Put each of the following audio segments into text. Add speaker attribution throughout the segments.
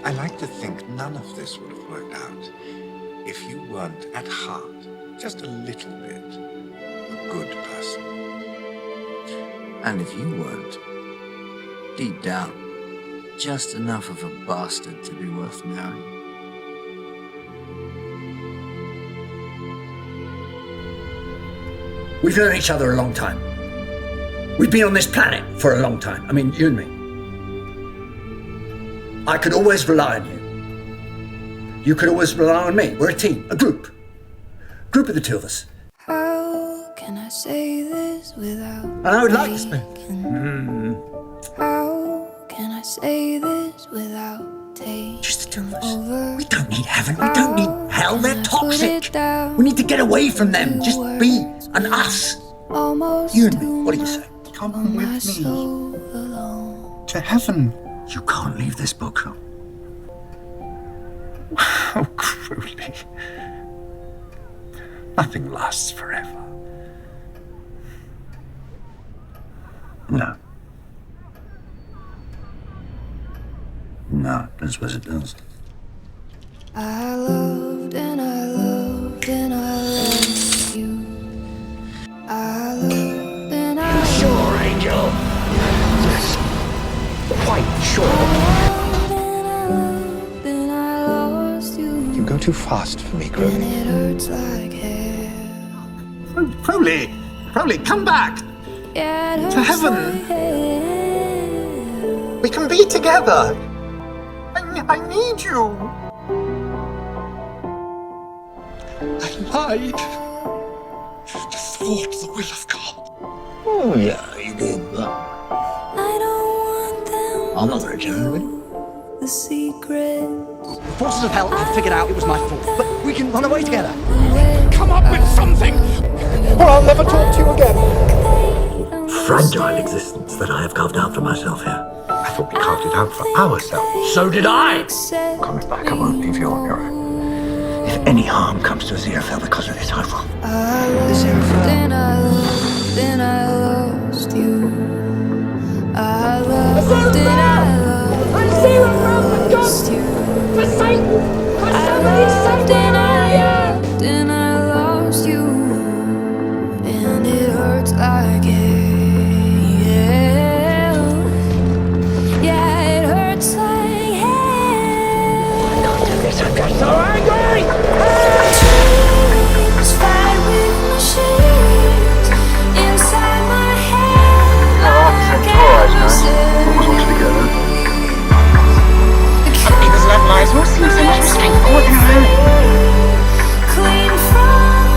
Speaker 1: I like to think none of this would have worked out if you weren't, at heart, just a little bit a good person.
Speaker 2: And if you weren't, deep down, just enough of a bastard to be worth marrying.
Speaker 3: We've known each other a long time. We've been on this planet for a long time. I mean, you and me. I could always rely on you. You could always rely on me. We're a team, a group. Group of the two of us.
Speaker 4: How can I say this without
Speaker 3: And I would like to spend.
Speaker 4: How can I say this without taking
Speaker 3: Just the two of us.
Speaker 4: over?
Speaker 3: We don't need heaven. We don't need hell. They're
Speaker 4: Can I put
Speaker 3: toxic.
Speaker 4: it down?
Speaker 3: We need to get away from them. Just be an us.
Speaker 4: Almost
Speaker 3: You and me. What do you say?
Speaker 1: Come
Speaker 4: on my
Speaker 1: with me
Speaker 4: soul alone.
Speaker 1: to heaven.
Speaker 3: You can't leave this bookshop.
Speaker 1: Oh, Crowley. Nothing lasts forever.
Speaker 3: No. No, I suppose it does.
Speaker 4: I loved and I loved and I loved you. I loved and I loved
Speaker 3: Sure, Angel. Yes. Quite sure.
Speaker 4: and I lost you.
Speaker 1: You go too fast for me,
Speaker 4: And
Speaker 1: Crowley.
Speaker 4: it hurts like hell.
Speaker 1: Crowley, come back!
Speaker 4: Yeah, it hurts
Speaker 1: To heaven.
Speaker 4: like hell.
Speaker 1: We can be together! I need you! I lied. To thwart the will of God.
Speaker 3: Oh, yeah, you did. But
Speaker 4: I don't want them
Speaker 3: I'm not very genuine.
Speaker 4: the secret.
Speaker 5: The forces of hell have figured out it was my fault, but we can run away together.
Speaker 1: Come up with something, or I'll never talk to you again.
Speaker 3: Fragile existence that I have carved out for myself here.
Speaker 1: I thought we carved it out for ourselves.
Speaker 3: So did I!
Speaker 1: Promise back, I won't leave you on your own.
Speaker 3: If any harm comes to Aziraphale because of this, I will.
Speaker 4: I loved and I loved and I lost you. I loved and I loved and I lost you.
Speaker 6: For Satan! Could
Speaker 4: I
Speaker 6: somebody
Speaker 4: loved
Speaker 6: save
Speaker 4: and I
Speaker 6: me?
Speaker 4: loved and I lost you. And it hurts like hell. Yeah, it hurts like hell.
Speaker 6: I'm just so angry!
Speaker 4: Dreams fight with machines inside my head like
Speaker 6: People's love lives all seem so much more straightforward than our own.
Speaker 4: clean from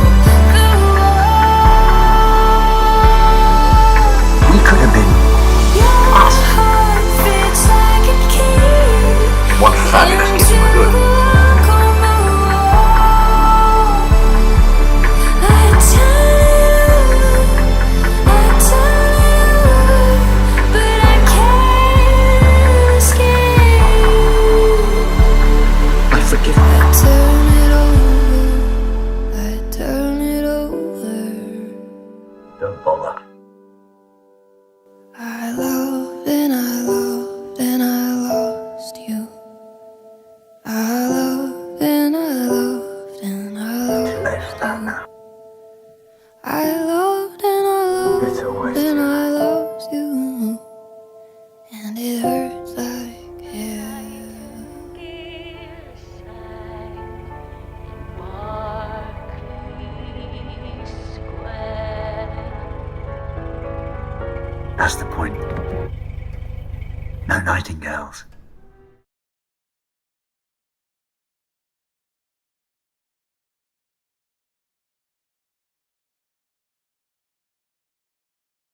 Speaker 4: the wall.
Speaker 3: We could have been
Speaker 4: Your heart fits like a key
Speaker 3: one fabulous
Speaker 4: into
Speaker 3: kitchen
Speaker 4: the
Speaker 3: would do it.
Speaker 4: lock on the wall. I turn but I can't escape.
Speaker 3: I forgive
Speaker 4: I
Speaker 3: you.
Speaker 4: turn it over.
Speaker 3: Don't bother.
Speaker 4: I loved and I loved and I lost you. I loved and I loved and I
Speaker 3: Too late for that
Speaker 4: lost
Speaker 3: now.
Speaker 4: you. I loved and I
Speaker 3: It's
Speaker 4: loved
Speaker 3: always
Speaker 4: and
Speaker 3: too
Speaker 4: I lost you. And it hurts like hell.
Speaker 3: That's the point. No nightingales.